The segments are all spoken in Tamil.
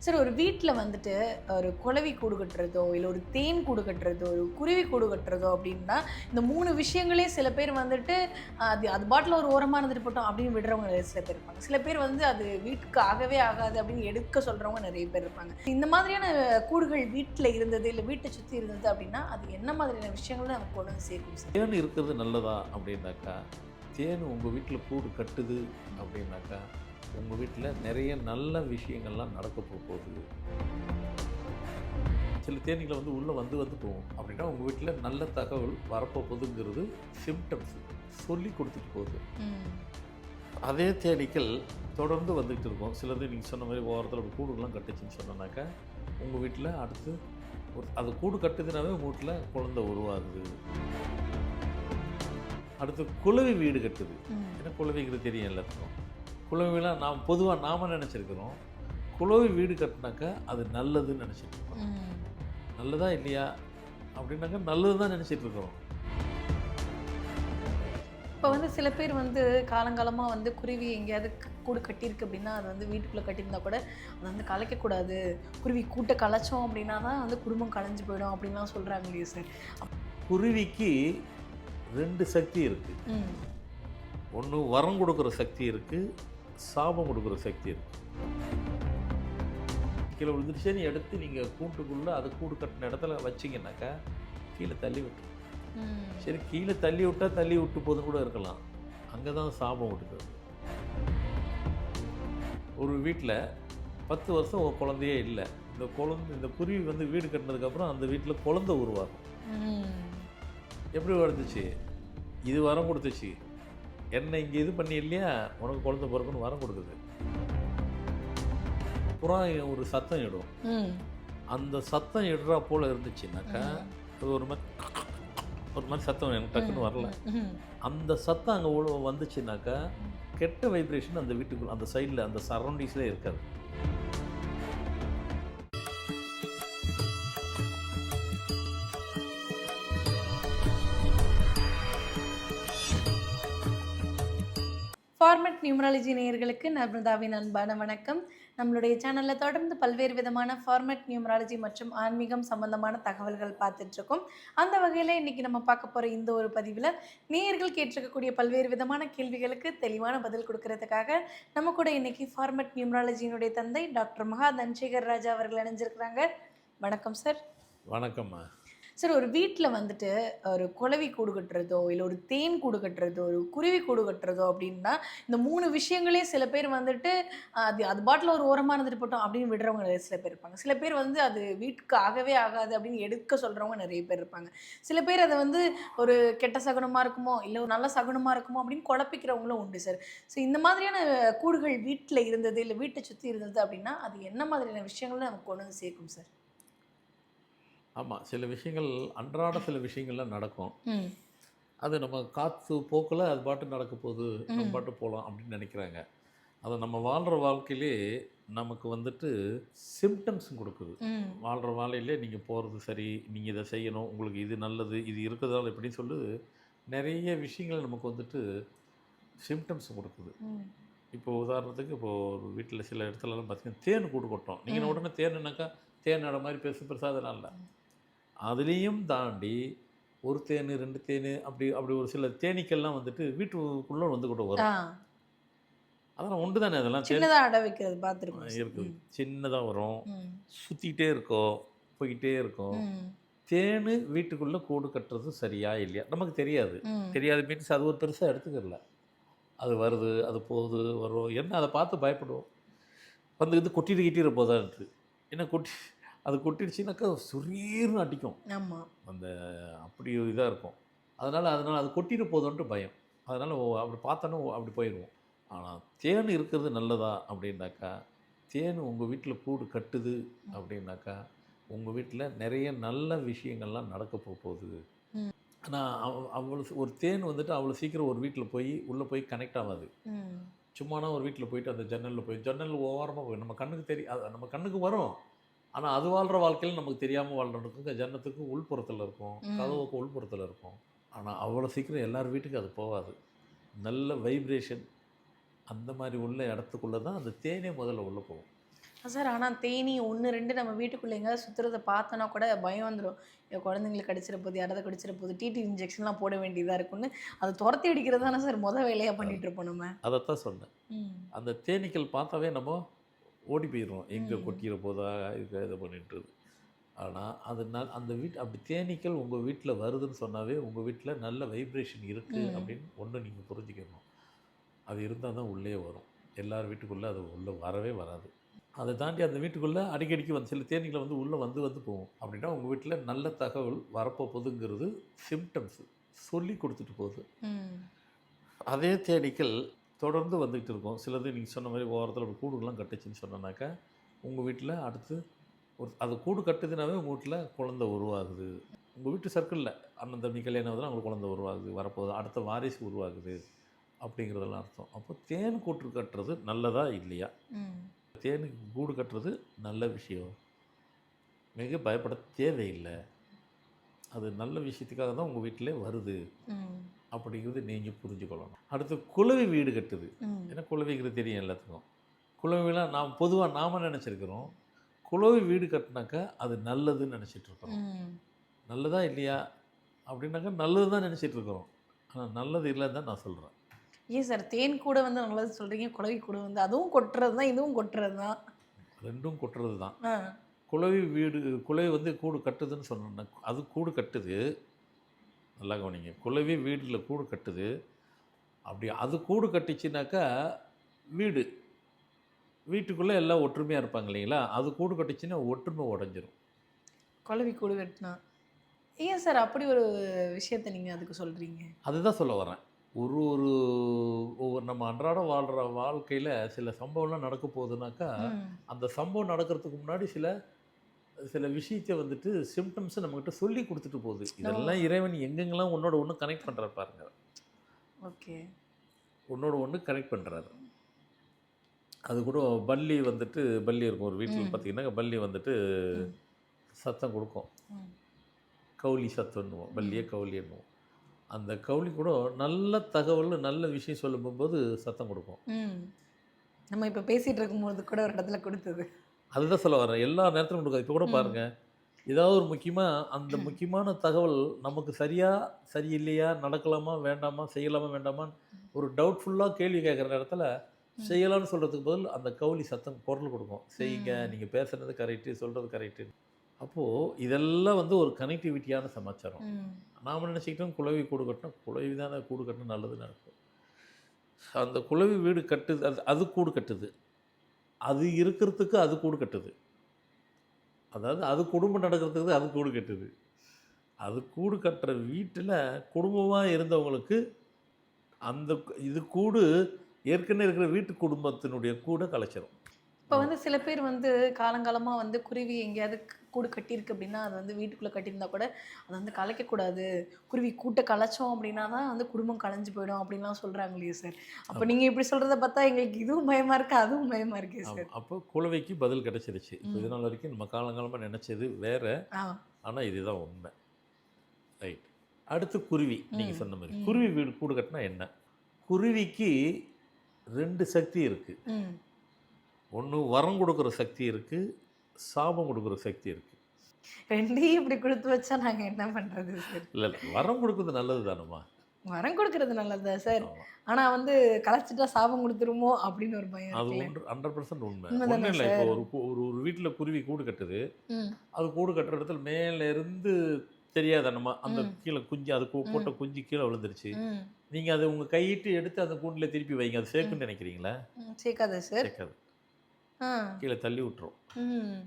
சார் ஒரு வீட்ல வந்துட்டு ஒரு குளவி கூடு கட்டுறதோ, இல்ல ஒரு தேன் கூடு கட்டுறதோ, ஒரு குருவி கூடு கட்டுறதோ அப்டின்னா, இந்த 3 விஷயங்களே சில பேர் வந்துட்டு அது அது பாட்டுல ஒரு ஓரமா இருந்துட்டு போட்டும் அப்டின்னு விடுறவங்க சில பேர் இருப்பாங்க. சில பேர் வந்து அது வீட்டுக்கு ஆகவே ஆகாது அப்டின்னு எடுக்க சொல்றவங்க நெறைய பேர் இருப்பாங்க. இந்த மாதிரியான கூடுகள் வீட்ல இருந்தது, இல்ல வீட்ட சுத்தி இருந்தது அப்டின்னா, அது என்ன மாதிரியான விஷயங்கள நமக்கு கொண்டு வந்து சேர்க்கும் சார்? தேன் இருக்கிறது நல்லதா அப்படின்னாக்கா, தேன் உங்கள் வீட்டில் கூடு கட்டுது அப்படின்னாக்கா, உங்கள் வீட்டில் நிறைய நல்ல விஷயங்கள்லாம் நடக்க போகுது. சில தேனீக்கள் வந்து உள்ளே வந்து வந்து போகும். அப்படின்னா உங்கள் வீட்டில் நல்ல தகவல் வரப்போகுதுங்கிறது சிம்டம்ஸ் சொல்லி கொடுத்துட்டு போகுது. ம். அதே தேனீக்கள் தொடர்ந்து வந்துகிட்டு இருக்கும். சிலது நீங்கள் சொன்ன மாதிரி ஓரத்தில் ஒரு கூடுலாம் கட்டுச்சுன்னு சொன்னோன்னாக்கா, உங்கள் வீட்டில் அடுத்து அது கூடு கட்டுதுனாவே உங்கள் வீட்டில் குழந்தை உருவாகுது. அடுத்து குளவி வீடு கட்டுது. ம். ஏன்னா குளவிங்கிறது தெரியும் எல்லாத்துக்கும். குளவிலாம் நாம் பொதுவாக நாம நினச்சிருக்கிறோம். குளவி வீடு கட்டினாக்கா அது நல்லதுன்னு நினச்சிட்டு இருக்கோம். ம். நல்லதா இல்லையா அப்படின்னாக்கா நல்லது தான் நினச்சிட்டு இருக்கிறோம். இப்ப வந்து சில பேர் வந்து காலங்காலமா வந்து குருவி எங்கேயாவது கூடு கட்டியிருக்கு அப்படின்னா, அது வந்து வீட்டுக்குள்ள கட்டியிருந்தா கூட, அத வந்து கலைக்கக்கூடாது. குருவி கூட்ட கலைச்சோம் அப்படின்னா தான் வந்து குடும்பம் கலைஞ்சு போயிடும் அப்படின்லாம் சொல்றாங்க இல்லையா சார்? குருவிக்கு 2 சக்தி இருக்கு. ம். ஒண்ணு வரம் கொடுக்குற சக்தி இருக்கு, சாபம் கொடுக்குற சக்தி இருக்கு. கீழே விழுந்துருச்சேன்னு எடுத்து நீங்கள் கூண்டுக்குள்ளே அது கூடு கட்டின இடத்துல வச்சிங்கனாக்கா கீழே தள்ளி விட்டுரும். ம். சரி கீழே தள்ளி விட்டா தள்ளி விட்டு போதுன்னு கூட இருக்கலாம். அங்கே தான் சாபம் விட்டுக்கிறது. ஒரு வீட்டில் 10 வருஷம் ஒரு குழந்தையே இல்லை. இந்த குருவி வந்து வீடு கட்டினதுக்கப்புறம் அந்த வீட்டில் குழந்தை உருவாகும். ம். எப்படி வந்துச்சு? இது வரம் கொடுத்துச்சு. என்ன இங்கே இது பண்ணி இல்லையா உனக்கு குழந்தை பிறக்குன்னு வரம் கொடுக்குது. புறா ஒரு சத்தம் இடும். ம். அந்த சத்தம் இடுறா போல் இருந்துச்சுனாக்கா அது ஒரு மாதிரி சத்தம் எனக்கு டக்குன்னு வரல. ம். அந்த சத்தம் அங்கே வந்துச்சுனாக்கா கெட்ட வைப்ரேஷன் அந்த வீட்டுக்குள்ள அந்த சைடில் அந்த சரௌண்டிங்ஸ்லேயே இருக்காது. ஃபார்மட் நியூமராலஜி நேயர்களுக்கு நர்மதாவின் அன்பான வணக்கம். நம்மளுடைய சேனல்ல தொடர்ந்து பல்வேறு விதமான ஃபார்மட் நியூமராலஜி மற்றும் ஆன்மீகம் சம்பந்தமான தகவல்கள் பார்த்துட்ருக்கோம். அந்த வகையில் இன்றைக்கி நம்ம பார்க்க போகிற இந்த ஒரு பதிவில் நேயர்கள் கேட்டிருக்கக்கூடிய பல்வேறு விதமான கேள்விகளுக்கு தெளிவான பதில் கொடுக்கறதுக்காக நம்ம கூட இன்றைக்கி ஃபார்மட் நியூமராலஜியினுடைய தந்தை டாக்டர் மகா தன்சேகர் ராஜா அவர்கள் இணைஞ்சிருக்கிறாங்க. வணக்கம் சார். வணக்கம்மா. சார் ஒரு வீட்ல வந்துட்டு ஒரு குளவி கூடு கட்டுறதோ, இல்ல ஒரு தேன் கூடு கட்டுறதோ, ஒரு குருவி கூடு கட்டுறதோ அப்டின்னா, இந்த 3 விஷயங்களே சில பேர் வந்துட்டு அது அது பாட்டுல ஒரு ஓரமா இருந்துட்டு போட்டும் அப்டின்னு விடுறவங்க சில பேர் இருப்பாங்க. சில பேர் வந்து அது வீட்டுக்கு ஆகவே ஆகாது அப்டின்னு எடுக்க சொல்றவங்க நெறைய பேர் இருப்பாங்க. சில பேர் அத வந்து ஒரு கெட்ட சகுனமா இருக்குமோ, இல்ல ஒரு நல்ல சகுனமா இருக்குமோ அப்டின்னு குழப்பிக்கிறவங்களும் உண்டு சார். ஸோ இந்த மாதிரியான கூடுகள் வீட்ல இருந்தது, இல்ல வீட்ட சுத்தி இருந்தது அப்டின்னா, அது என்ன மாதிரியான விஷயங்கள நமக்கு கொண்டு வந்து சேர்க்கும் சார்? ஆமாம், சில விஷயங்கள் அன்றாட சில விஷயங்கள்லாம் நடக்கும். ம். அது நம்ம காற்று போக்கில் அது பாட்டு நடக்க போகுது, நம்ம ம். பாட்டு போகலாம் அப்படின்னு நினைக்கிறாங்க. அதை நம்ம வாழ்கிற வாழ்க்கையிலே நமக்கு வந்துட்டு சிம்டம்ஸ் கொடுக்குது. ம். வாழ்கிற வாழ்க்கையிலே நீங்கள் போகிறது சரி, நீங்கள் இதை செய்யணும், உங்களுக்கு இது நல்லது, இது இருக்கிறதால இப்படின்னு சொல்லி நிறைய விஷயங்கள் நமக்கு வந்துட்டு சிம்டம்ஸ் கொடுக்குது. ம். இப்போ உதாரணத்துக்கு இப்போது ஒரு வீட்டில் சில இடத்துலலாம் பார்த்தீங்கன்னா தேன் கூடு கொட்டும். நீங்கள் ம். உடனே தேனுனாக்கா தேன் இடம் மாதிரி பெருசு பெருசாக அதெல்லாம் இல்லை. அதுலேயும் தாண்டி ஒரு தேனு 2 தேனு அப்படி அப்படி ஒரு சில தேனீக்கள்லாம் வந்துட்டு வீட்டுக்குள்ளே வந்து கூட ஆ. வரும். அதெல்லாம் உண்டு தானே, அதெல்லாம் தேன் சின்னதா அடை வைக்கிறது பார்த்துருக்கோம் சார். இருக்குது. ம். சின்னதாக வரும், ம். சுற்றிக்கிட்டே இருக்கும், போய்கிட்டே இருக்கும். ம். தேனு வீட்டுக்குள்ளே கூடு கட்டுறது சரியா இல்லையா நமக்கு தெரியாது. ம். தெரியாது மீன்ஸ் அது ஒரு பெருசாக எடுத்துக்கிறல. அது வருது, அது போகுது, வரும். என்ன அதை பார்த்து பயப்படுவோம். வந்து இது கொட்டிட்டு கிட்டிட போதான்ட்டு. ஏன்னா அது கொட்டிடுச்சுனாக்கா சுரீர்னு அடிக்கும். ஆமா. அந்த அப்படி இதாக இருக்கும். அதனால் அது கொட்டிட போதுன்ட்டு பயம். அதனால் அப்படி பார்த்தோன்னா அப்படி போயிடுவோம். ஆனால் தேன் இருக்கிறது நல்லதா அப்படின்னாக்கா, தேன் உங்கள் வீட்டில் கூடு கட்டுது அப்படின்னாக்கா, உங்கள் வீட்டில் நிறைய நல்ல விஷயங்கள்லாம் நடக்க போகுது. ம். ஆனால் அவ்வளோ ஒரு தேன் வந்துட்டு அவ்வளோ சீக்கிரம் ஒரு வீட்டில் போய் உள்ளே போய் கனெக்ட் ஆகாது. ம். சும்மானா ஒரு வீட்டில் போயிட்டு அந்த ஜன்னல் ஓரமாக போய் நம்ம கண்ணுக்கு அது நம்ம கண்ணுக்கு வரும். ஆனால் அது வாழ்கிற வாழ்க்கையில் நமக்கு தெரியாமல் வாழ்கிறதுக்கு ஜன்னத்துக்கு உள்புறத்தில் இருக்கும், ம். கதவுக்கு உள்புறத்தில் இருக்கும். ஆனால் அவ்வளோ சீக்கிரம் எல்லார் வீட்டுக்கும் அது போகாது. நல்ல வைப்ரேஷன் அந்த மாதிரி உள்ள இடத்துக்குள்ளே தான் அந்த தேனே முதல்ல உள்ளே போகும். சார் ஆனா தேனீ 1, 2 நம்ம வீட்டுக்குள்ள எங்கேயாவது சுத்துறத பார்த்தோன்னா கூட பயம் வந்துரும். என் குழந்தைங்களுக்கு கடிச்சிற போது, யாராவது கடிச்சிற போது, டிடி இன்ஜெக்ஷன்லாம் போட வேண்டியதா இருக்குன்னு, அத தொரத்தி அடிக்கிறது தானே சார் வேலையா அது பண்ணிட்டுருப்போம் நம்ம. அதைத்தான் சொன்னேன். ம். அந்த தேனீக்கள் பார்த்தாவே நம்ம ஓடி போயிடுறோம். எங்கே ம். கொட்டிற போதா இது பண்ணிட்டுருது. ஆனால் அது அந்த அப்படி தேனீக்கள் உங்கள் வீட்டில் வருதுன்னு சொன்னாவே உங்கள் வீட்டில் நல்ல வைப்ரேஷன் இருக்குது ம். அப்படின்னு ஒன்று நீங்கள் புரிஞ்சுக்கணும். அது இருந்தால் தான் உள்ளே வரும். எல்லார் வீட்டுக்குள்ளே அது உள்ளே வரவே வராது. அதை தாண்டி அந்த வீட்டுக்குள்ளே அடிக்கடிக்கு வந்து சில தேனீக்களை வந்து உள்ளே வந்து வந்து போகும். அப்படின்னா உங்கள் வீட்டில் நல்ல தகவல் வரப்போகுதுங்கிறது சிம்டம்ஸு சொல்லி கொடுத்துட்டு போகுது. ம். அதே தேனீக்கள் தொடர்ந்து வந்துக்கிட்டு இருக்கும். சிலது நீங்கள் சொன்ன மாதிரி ஓரத்தில் ஒரு கூடுலாம் கட்டுச்சுன்னு சொன்னனாக்கா உங்கள் வீட்டில் அடுத்து அது கூடு கட்டுதுனாவே உங்கள் வீட்டில் குழந்தை உருவாகுது. உங்கள் வீட்டு சர்க்கிளில் அண்ணன் தம்பி கல்யாணம் ஆகுதுன்னா அவங்களுக்கு குழந்தை உருவாகுது, வரப்போகுது, அடுத்த வாரிசு உருவாகுது அப்படிங்கிறதெல்லாம் அர்த்தம். அப்போ தேன் கூட்டு கட்டுறது நல்லதா இல்லையா? ம். தேனுக்கு கூடு கட்டுறது நல்ல விஷயம். மிக பயப்பட தேவையில்லை. அது நல்ல விஷயத்துக்காக தான் உங்கள் வீட்டிலே வருது ம். அப்படிங்கிறது நீங்கள் புரிஞ்சுக்கொள்ளணும். அடுத்து குளவி வீடு கட்டுது. ம். ஏன்னா குளவிங்கிறது தெரியும் எல்லாத்துக்கும். குளவிலாம் நாம் நினச்சிருக்கிறோம். குளவி வீடு கட்டினாக்கா அது நல்லதுன்னு நினச்சிட்ருக்குறோம். ம். நல்லதா இல்லையா அப்படின்னாக்கா நல்லது தான் நினச்சிட்ருக்குறோம். ஆனால் நல்லது இல்லைன்னு தான் நான் சொல்கிறேன். ஏன் சார் தேன் கூட வந்து நல்லது சொல்றீங்க, குளவி கூட வந்து அதுவும் கொட்டுறது தான், இதுவும் கொட்டுறது தான். ரெண்டும் கொட்டுறது தான். ஆ. குளவி வந்து கூடு கட்டுதுன்னு சொன்னோன்னா அது கூடு கட்டுது. நல்லா கவனிங்க. குளவி வீட்டில் கூடு கட்டுது. அப்படி அது கூடு கட்டுச்சுனாக்கா வீடு வீட்டுக்குள்ளே எல்லாம் ஒற்றுமையாக இருப்பாங்க இல்லைங்களா? அது கூடு கட்டுச்சுன்னா ஒற்றுமை உடஞ்சிரும். குளவி கூடு கட்டுனா. ஏன் சார் அப்படி ஒரு விஷயத்த நீங்க அதுக்கு சொல்றீங்க? அதுதான் சொல்ல வரேன். ஒரு ஒரு ஒவ்வொரு நம்ம அன்றாடம் வாழ்கிற வாழ்க்கையில் சில சம்பவம்லாம் நடக்க போகுதுனாக்கா, ம். அந்த சம்பவம் நடக்கிறதுக்கு முன்னாடி சில சில விஷயத்த வந்துட்டு சிம்டம்ஸை நம்மக்கிட்ட சொல்லி கொடுத்துட்டு போகுது. ஓ! இதெல்லாம் இறைவன் எங்கெங்கெல்லாம் ஒன்னோட ஒன்று கனெக்ட் பண்ணுறாரு பாருங்க. ஓகே. ஒன்னோட ஒன்று கனெக்ட் பண்ணுறாரு. அது கூட பல்லி இருக்கும். ஒரு வீட்டில் ம். பார்த்தீங்கன்னா, பல்லி வந்துட்டு ம். சத்தம் கொடுக்கும். ம். கவுளி சத்தம்ன்னுவோம். பல்லியே ம். கவுளின்னுவோம். அந்த கவுளி கூட நல்ல தகவல், நல்ல விஷயம் சொல்லும்போது சத்தம் கொடுக்கும். ம். நம்ம இப்ப பேசிட்டு இருக்கும்போது கூட ஒரு இடத்துல குடுத்தது. அதுதான் சொல்ல வரேன். எல்லா நேரத்திலும் கொடுக்காது. இப்போ கூட ம். பாருங்க, ஏதாவது ஒரு அந்த முக்கியமான தகவல் நமக்கு சரியில்லையா, நடக்கலாமா, வேண்டாமா, செய்யலாமா, வேண்டாமான்னு ஒரு டவுட்ஃபுல்லா கேள்வி கேட்குற நேரத்தில, ம். செய்யலாம்னு சொல்றதுக்கு பதில் அந்த கவுளி சத்தம் குரல் கொடுக்கும். செய்யுங்க, ம். நீங்க பேசுறது கரெக்ட்டு, சொல்றது கரெக்ட்டு. அப்போ இதெல்லாம் வந்து ஒரு கனெக்டிவிட்டியான சமாச்சாரம். ம். நாம நினச்சிக்கிட்டோம் குளவி கூடு கட்டினா, குளவி தானே கூடு கட்டினா நல்லதுன்னு நினைப்போம். அந்த குளவி வீடு கட்டுது, அது கூடு கட்டுது. அது இருக்கிறதுக்கு அது கூடு கட்டுது. அதாவது அது குடும்பம் நடக்கிறதுக்கு அது கூடு கட்டுது. அது கூடு கட்டுற வீட்டில் குடும்பமா இருந்தவங்களுக்கு அந்த இது கூடு ஏற்கனவே இருக்கிற வீட்டு குடும்பத்தினுடைய கூட கலைச்சிரும். இப்ப வந்து சில பேர் வந்து காலங்காலமா வந்து குருவி எங்கேயாவது கூடு கட்டியிருக்கு அப்படின்னா, அது வந்து வீட்டுக்குள்ள கட்டியிருந்தா கூட, அத வந்து கலைக்கக்கூடாது. குருவி கூட்ட கலைச்சோம் அப்படின்னா தான் வந்து குடும்பம் கலைஞ்சு போயிடும் அப்படின்லாம் சொல்றாங்க இல்லையா சார்? அப்ப ஆமா, நீங்க இப்படி சொல்றத பார்த்தா எங்களுக்கு இதுவும் பயமா இருக்கு, அதுவும் பயமா இருக்கே ஆமா. சார். அப்போ குளவிக்கு பதில் கிடைச்சிருச்சு. இப்போ ம். இதுநாள் வரைக்கும் நம்ம காலங்காலமா நினைச்சது வேற. ஆ. ஆனா இதுதான் உண்மை. ரைட். அடுத்து குருவி. நீங்க ம். சொன்ன மாரி. ம். குருவி வீடு கூடு கட்டினா என்ன? குருவிக்கு 2 சக்தி இருக்கு. ம். ஒண்ணு வரம் குடுக்குற சக்தி இருக்கு. சாபம் குடுக்குற சக்தி இருக்கு. 2யும் இப்படி குடுத்து வச்சா நாங்க என்ன பண்றது சார்? இல்ல, இல்ல. வரம் குடுக்குறது நல்லது தானம்மா. வரம் குடுக்குறது நல்லது தான் சார். ஆமா. ஆனா வந்து கலைச்சிட்டா சாபம் குடுத்துருமோ அப்படின்னு ஒரு பயம் அது இருக்குல்ல. 100% உண்மை. உண்மைதானே ஒண்ணும் இல்ல. இப்போ சார்? ஒரு ஒரு வீட்ல குருவி கூடு கட்டுது. ம். அது கூடு கட்டுற இடத்துல மேல இருந்து தெரியாதனமா அந்த ம். கீழ குஞ்சு அது போட்ட ம். குஞ்சு கீழ விழுந்துருச்சு. ம். நீங்க அத உங்க கையிட்டு எடுத்து அந்த கூண்டுல திருப்பி வைங்க. அது ம். சேர்க்கும்னு நினைக்கிறீங்களா? ம். சேர்க்காதா சார்? சேர்க்காது. ஆ. கீழ தள்ளி விட்டுரும். ம்.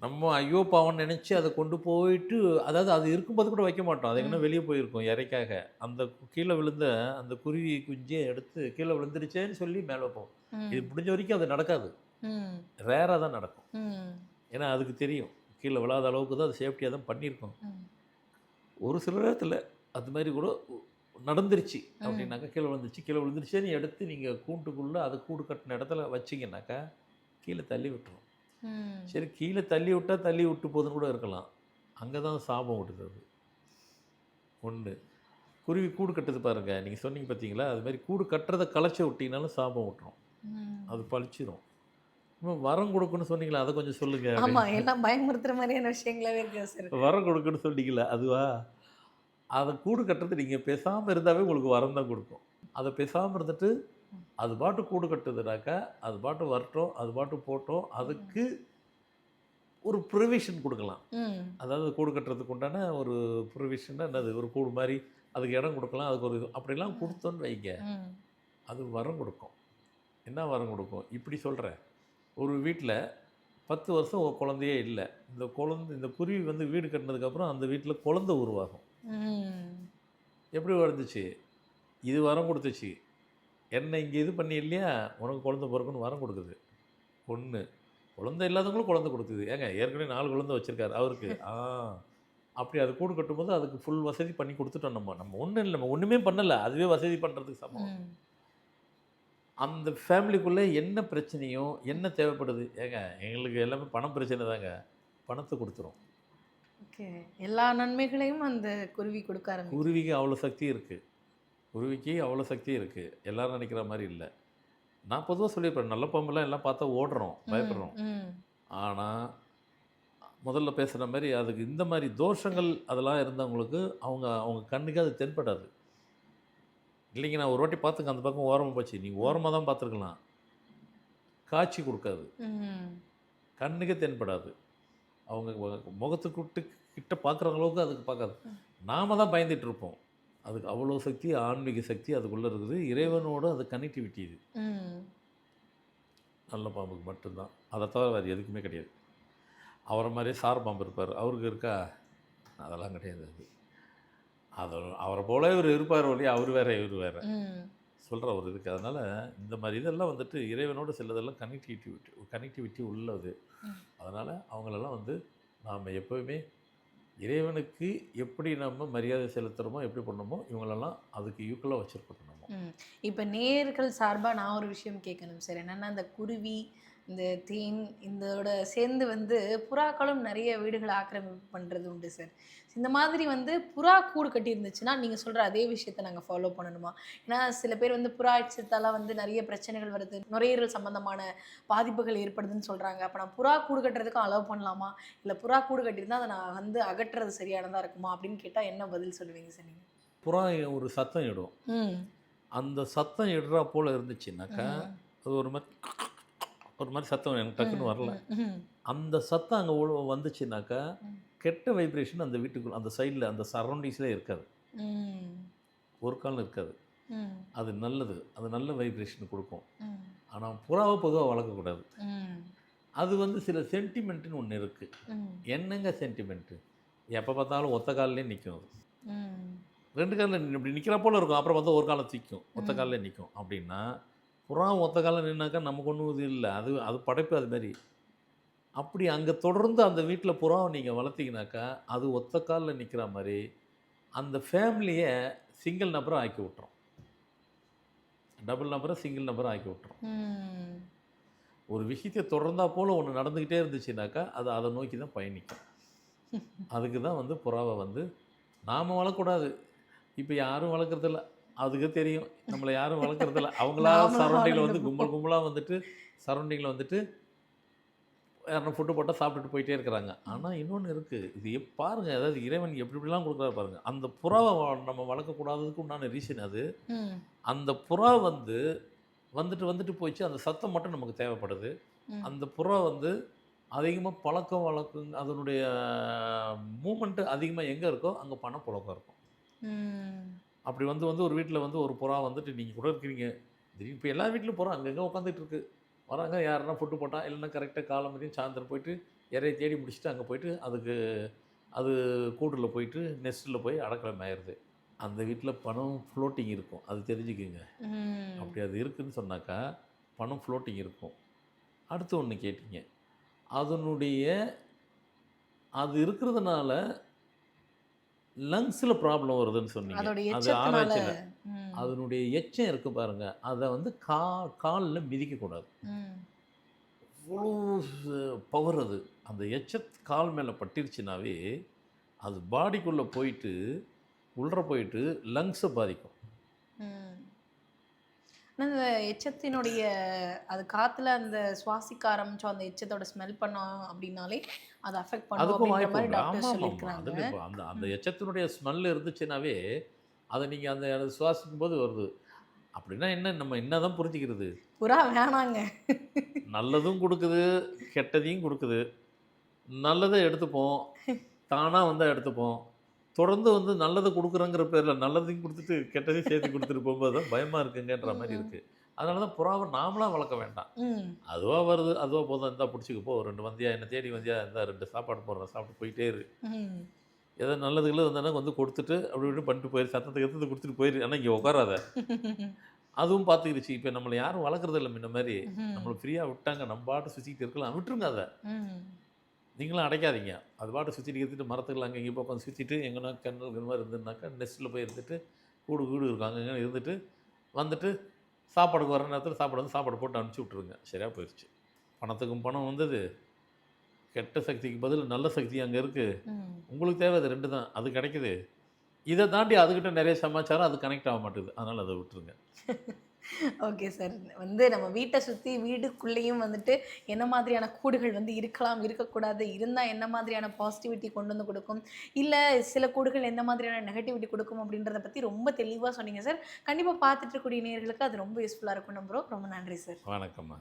நம்ம ஐயோ பாவம்ன்னு நினைச்சு அத கொண்டு போயிட்டு அதாவது அது இருக்கும்போது கூட வைக்க மாட்டோம். அது எங்கனா ம். வெளிய போயிருக்கும் இரைக்காக. அந்த கீழ விழுந்த அந்த குருவி குஞ்ச எடுத்து கீழ விழுந்துருச்சேன்னு சொல்லி மேல வைப்போம். இது ம். முடிஞ்ச வரைக்கும் அது நடக்காது. ம். ரேரா தான் நடக்கும். ம். ஏன்னா அதுக்கு தெரியும். கீழ விழாத அளவுக்கு தான் அது சேஃப்டியா தான் பண்ணியிருக்கோம். ம். ஒரு சில நேரத்துல அது மாரி கூட நடந்துருச்சு ம். அப்படின்னாக்கா, கீழ விழுந்துருச்சு. கீழ விழுந்துருச்சேன்னு எடுத்து நீங்க கூண்டுக்குள்ள அது கூடு கட்டின இடத்துல வச்சீங்கன்னாக்கா, கீழ தள்ளி விட்டுரும். ம். சரி, கீழ தள்ளி விட்டா தள்ளி விட்டு போதுன்னு கூட இருக்கலாம். அங்க தான் சாபம் விடுது அது. 1 குருவி கூடு கட்டுது பாருங்க. நீங்க சொன்னீங்க பார்த்தீங்களா? அது மாரி கூடு கட்டுறத கலைச்சு விட்டீங்கனாலும் சாபம் விட்டுரும். ம். அது பழிச்சிரும். வரம் கொடுக்குன்னு சொன்னீங்களா, அதை கொஞ்சம் சொல்லுங்க ஆமா, அப்படின்னு. எல்லாம் பயமுறுத்துற மாதிரியான விஷயங்களாவே இருக்கு சார். வரம் கொடுக்குன்னு சொன்னீங்களா, அதுவா? அதை கூடு கட்டுறது நீங்கள் பேசாமல் இருந்தாவே உங்களுக்கு வரம் தான் கொடுக்கும். அதை பேசாமல் இருந்துட்டு அது பாட்டு கூடு கட்டுதுனாக்கா, அது பாட்டு வரட்டும், அது பாட்டு போட்டோம், அதுக்கு ஒரு ப்ரொவிஷன் கொடுக்கலாம். ம். அதாவது கூடு கட்டுறதுக்கு உண்டான ஒரு ப்ரொவிஷன்னா என்னது, ஒரு கூடு மாதிரி அதுக்கு இடம் கொடுக்கலாம், அதுக்கு ஒரு இது அப்படிலாம் கொடுத்தோன்னு வைங்க, ம். அது வரம் கொடுக்கும். என்ன வரம் கொடுக்கும்? இப்படி சொல்கிறேன், ஒரு வீட்டில் 10 வருஷம் ஒரு குழந்தையே இல்லை. இந்த குருவி வந்து வீடு கட்டினதுக்கப்புறம் அந்த வீட்டில் குழந்தை உருவாகும். ம். எப்படி வந்துச்சு? இது வரம் கொடுத்துச்சு. என்ன இங்கே இது பண்ணி இல்லையா, உனக்கு குழந்தை பிறக்குன்னு வரம் கொடுக்குது. ஒன்று, குழந்தை இல்லாதவங்களும் குழந்தை கொடுக்குது. ஏங்க ஏற்கனவே 4 குழந்தை வச்சுருக்காரு அவருக்கு. அப்படி அது கூடு கட்டும்போது அதுக்கு ஃபுல் வசதி பண்ணி கொடுத்துட்டோம் நம்ம. நம்ம ஒன்றும் இல்லை, நம்ம ஒன்றுமே பண்ணலை, அதுவே வசதி பண்ணுறதுக்கு சமம். ம். அந்த ஃபேமிலிக்குள்ளே என்ன பிரச்சனையோ, என்ன தேவைப்படுது, ஏங்க எங்களுக்கு எல்லாமே பணம் பிரச்சனை தாங்க, பணத்தை கொடுத்துரும். ஓகே. எல்லா நன்மைகளையும் அந்த குருவி கொடுக்க ஆரம்பிக்கும். குருவிக்கு அவ்வளோ சக்தி இருக்குது. குருவிக்கு அவ்வளோ சக்தி இருக்குது. எல்லாரும் நினைக்கிற மாதிரி இல்லை. நான் பொதுவாக சொல்லியிருப்பேன், நல்ல பாம்பெல்லாம் எல்லாம் பார்த்தா ஓடுறோம், பயப்படுறோம். ம். ஆனால் முதல்ல பேசுகிற மாதிரி அதுக்கு இந்த மாதிரி தோஷங்கள் அதெல்லாம் இருந்தவங்களுக்கு அவங்க அவங்க கண்ணுக்கு அது தென்படாது. இல்லைங்க, நான் ஒரு வாட்டி பார்த்துங்க, அந்த பக்கம் ஓரமாக போச்சு, நீ ஓரமாக தான் பார்த்துருக்கலாம், காட்சி கொடுக்காது, ம். கண்ணுக்கே தென்படாது. அவங்க முகத்துக்கு விட்டு கிட்ட பார்க்குற அளவுக்கு அதுக்கு பார்க்காது. நாம தான் பயந்துட்டு இருப்போம். அதுக்கு அவ்வளோ சக்தி, ஆன்மீக சக்தி அதுக்குள்ளே இருக்குது. இறைவனோட அது கனெக்டிவிட்டி இது. ம். நல்ல பாம்புக்கு மட்டும்தான். அதை தவிர வேறு எதுக்குமே கிடையாது. அவரை மாதிரியே சார பாம்பு இருப்பார், அவருக்கு இருக்கா? அதெல்லாம் கிடையாது. அது அவரை போல இவர் இருப்பார் ஒழிய அவர் வேற இவர் வேற ம். சொல்கிற ஒரு இதுக்கு. அதனால் இந்த மாதிரி இதெல்லாம் வந்துட்டு இறைவனோட சிலதெல்லாம் கனெக்டிவிட்டி உள்ளது. அதனால் அவங்களெல்லாம் வந்து நாம் எப்போவுமே இறைவனுக்கு எப்படி நம்ம மரியாதை செலுத்துகிறோமோ, எப்படி பண்ணணுமோ, இவங்களெல்லாம் அதுக்கு ஈக்குவலாக வச்சுருக்கணும் நம்ம. இப்போ நேயர்கள் சார்பாக நான் ஒரு விஷயம் கேட்கணும் சார். என்னென்னா, இந்த குருவி, இந்த தேன், இதோட சேர்ந்து வந்து புறாக்களும் நிறைய வீடுகளை ஆக்கிரமிப்பு பண்ணுறது உண்டு சார். இந்த மாதிரி வந்து புறா கூடு கட்டி இருந்துச்சுன்னா நீங்கள் சொல்கிற அதே விஷயத்தை நாங்கள் ஃபாலோ பண்ணணுமா? ஏன்னா சில பேர் வந்து புறா அச்சத்தால் வந்து நிறைய பிரச்சனைகள் வருது, நுரையீரல் சம்மந்தமான பாதிப்புகள் ஏற்படுதுன்னு சொல்கிறாங்க. அப்போ நான் புறா கூடு கட்டுறதுக்கும் அலோவ் பண்ணலாமா? இல்லை புறா கூடு கட்டியிருந்தால் அதை நான் வந்து அகற்றுறது சரியானதாக இருக்குமா அப்படின்னு கேட்டால் என்ன பதில் சொல்லுவீங்க சார் நீங்கள்? புறா ஒரு சத்தம் இடும். அந்த சத்தம் இடுறா போல் இருந்துச்சுன்னாக்கா அது ஒரு மாதிரி சத்தம் எனக்கு டக்குன்னு வரல. அந்த சத்தம் அங்கே வந்துச்சுனாக்கா கெட்ட வைப்ரேஷன் அந்த வீட்டுக்குள்ள, அந்த சைடில், அந்த சரௌண்டிங்ஸ்லேயே இருக்காது, ஒரு காலம் இருக்காது. அது நல்லது, அது நல்ல வைப்ரேஷன் கொடுக்கும். ஆனால் புறாவை பொதுவாக வளர்க்கக்கூடாது. அது வந்து சில சென்டிமெண்ட்டுன்னு ஒன்று இருக்குது. என்னங்க சென்டிமெண்ட்டு? எப்போ பார்த்தாலும் ஒத்த காலிலே நிற்கும். அது 2 காலில் இப்படி நிற்கிற போல இருக்கும், அப்புறம் பார்த்தா ஒரு காலை தூக்கும், ஒத்த காலில் நிற்கும். அப்படின்னா புறா ஒத்த காலில் நின்னாக்கா நமக்கு ஒன்றும் இது இல்லை, அது படைப்பு அதுமாரி. அப்படி அங்கே தொடர்ந்து அந்த வீட்டில் புறாவை நீங்கள் வளர்த்திங்கனாக்கா அது ஒத்த காலில் நிற்கிற மாதிரி அந்த ஃபேமிலியை சிங்கிள் நபராக ஆக்கி விட்டுரும், டபுள் நபரை சிங்கிள் நபராக ஆக்கி விட்டுரும். ஒரு விஷயத்தை தொடர்ந்தா போல் ஒன்று நடந்துக்கிட்டே இருந்துச்சுனாக்கா அது அதை நோக்கி தான் பயணிக்கும். அதுக்கு தான் வந்து புறாவை வந்து நாம் வளர்க்கக்கூடாது. இப்போ யாரும் வளர்க்குறதில்ல, அதுக்கு தெரியும் நம்மளை யாரும் வளர்க்குறதில்ல. அவங்களா சரௌண்டிங்கில் வந்து கும்பலாக வந்துட்டு சரௌண்டிங்கில் வந்துட்டு யாருன்னா ஃபுட்டு போட்டால் சாப்பிட்டுட்டு போயிட்டே இருக்கிறாங்க. ஆனால் இன்னொன்று இருக்குது, இது பாருங்கள், அதாவது இறைவன் எப்படி எப்படிலாம் கொடுக்குறாரு பாருங்கள். அந்த புறாவை நம்ம வளர்க்கக்கூடாததுக்கு உண்டான ரீசன் அது. அந்த புறா வந்துட்டு போயிடுச்சு, அந்த சத்தம் மட்டும் நமக்கு தேவைப்படுது. அந்த புறா வந்து அதிகமாக பழக்கம் வழக்கம், அதனுடைய மூமெண்ட்டு அதிகமாக எங்கே இருக்கோ அங்கே பணப்புழக்கம் இருக்கும். அப்படி வந்து ஒரு வீட்டில் வந்து ஒரு புறா வந்துட்டு நீங்கள் கூட இருக்கிறீங்க, திடீர்னு இப்போ எல்லா வீட்லையும் புறா அங்கங்கே உட்காந்துட்டு இருக்கு. வராங்க, யாருன்னா ஃபுட்டு போட்டால், இல்லைன்னா கரெக்டாக காலம்பரையும் சாயந்தரம் போயிட்டு இறையை தேடி முடிச்சுட்டு அங்கே போயிட்டு அது கூட்டில் போயிட்டு நெஸ்ட்டில் போய் அடக்கலம் ஆயிடுது. அந்த வீட்டில் பணம் ஃப்ளோட்டிங் இருக்கும், அது தெரிஞ்சுக்குங்க. அப்படி அது இருக்குதுன்னு சொன்னாக்கா பணம் ஃப்ளோட்டிங் இருக்கும். அடுத்து ஒன்று கேட்டிங்க, அது இருக்கிறதுனால லங்ஸில் ப்ராப்ளம் வருதுன்னு சொன்னீங்க. அது ஆராய்ச்சியில் அதனுடைய எச்சம் இருக்குது பாருங்கள், அதை வந்து காலில் மிதிக்கக்கூடாது. அவ்வளோ பவர் அது. அந்த கால் மேலே பட்டிருச்சுனாவே அது பாடிக்குள்ளே போயிட்டு உள்ளே போயிட்டு லங்ஸை பாதிக்கும். ஆனா இந்த எச்சத்தினுடைய அது காத்துல அந்த சுவாசிக்க ஆரம்பிச்சோம், அந்த எச்சத்தோட ஸ்மெல் பண்ணோம் அப்படின்னாலே அது அஃபெக்ட் பண்ணும் அதுக்கும் அப்படின்ற வாய்ப்பு மாதிரி உண்டு. டாக்டர் ஆமாமாமா. சொல்லியிருக்கிறாங்க. அதில இப்போ அந்த அந்த ம். எச்சத்தினுடைய ஸ்மெல் இருந்துச்சுனாவே, அத நீங்க அந்த சுவாசிக்கும்போது வருது. அப்படின்னா என்ன நம்ம என்னதான் புரிஞ்சுக்கிறது? புறா வேணாங்க. நல்லதும் குடுக்குது, கெட்டதையும் குடுக்குது. நல்லத எடுத்துப்போம். தானா வந்தா எடுத்துப்போம். தொடர்ந்து வந்து நல்லத குடுக்குறேங்கிற பேர்ல நல்லதையும் குடுத்துட்டு, கெட்டதையும் சேர்த்து குடுத்துட்டு போம்போது தான் பயமா இருக்குங்கன்ற மாரி ம். இருக்கு. அதனால தான் புறாவ நாமளா வளர்க்க வேண்டாம். ம். அதுவா வருது, அதுவா போதும் இந்தா புடிச்சுக்க போ. 2 வந்தியா, என்ன தேடி வந்தியா, இந்தா 2 சாப்பாடு போடுறேன் சாப்பிட்டு போயிட்டே இரு. ம். ஏதோ நல்லது கில்லது வந்தானா வந்து கொடுத்துட்டு, அப்படி இப்படின்னு பண்ணிட்டு போயிரு. சத்தத்த கித்தத்த குடுத்துட்டு போயிரு. ஆனா இங்க உட்காராத. அதுவும் பார்த்துக்கிருச்சு. இப்ப நம்மள யாரும் வளர்க்குறதில்ல முன்ன மாரி. நம்மள ம். ஃப்ரீயா விட்டாங்க. நம்ம பாட்டுக்கு சுத்திக்கிட்டு இருக்கலாம். விட்டுருங்க அத. ம். நீங்களும் அடைக்காதீங்க. அது பாட்டுக்கு சுத்திட்டு கித்திட்டு மரத்துக்குள்ள அங்க இங்க போய் உட்காந்து சுத்திட்டு, எங்கன்னா கிணறு இது மாரி இருந்ததுனாக்கா, நெஸ்ட்ல போய் இருந்துட்டு, கூடு கீடு இருக்கும். அங்க இங்கன்னு இருந்துட்டு, வந்துட்டு சாப்பாடுக்கு வர நேரத்தில சாப்பாடு வந்து சாப்பாடு போட்டு அனுப்பிச்சு விட்டுருங்க. சரியா போயிருச்சு. பணத்துக்கும் பணம் வந்தது. கெட்ட சக்திக்கு பதில் நல்ல சக்தி அங்க இருக்கு. ம். உங்களுக்கு தேவை அது 2 தான். அது கிடைக்குது. இத தாண்டி அதுகிட்ட நெறைய சமாச்சாரம் அது கனெக்ட் ஆக மாட்டேங்குது. அதனால அத விட்டுருங்க. Okay sir. வந்து நம்ம வீட்ட சுத்தி வீடுக்குள்ளேயும் வந்துட்டு என்ன மாதிரியான கூடுகள் வந்து இருக்கலாம், இருக்கக்கூடாது, இருந்தா என்ன மாதிரியான பாசிட்டிவிட்டி கொண்டு வந்து குடுக்கும், இல்ல சில கூடுகள் எந்த மாதிரியான நெகட்டிவிட்டி குடுக்கும் அப்படின்றத பத்தி ரொம்ப தெளிவா சொன்னீங்க சார். கண்டிப்பா பார்த்துட்டு இருக்கக்கூடிய நேயர்களுக்கு அது ரொம்ப யூஸ்ஃபுல்லா இருக்கும் நம்புறோம். ரொம்ப நன்றி சார். வணக்கம்மா.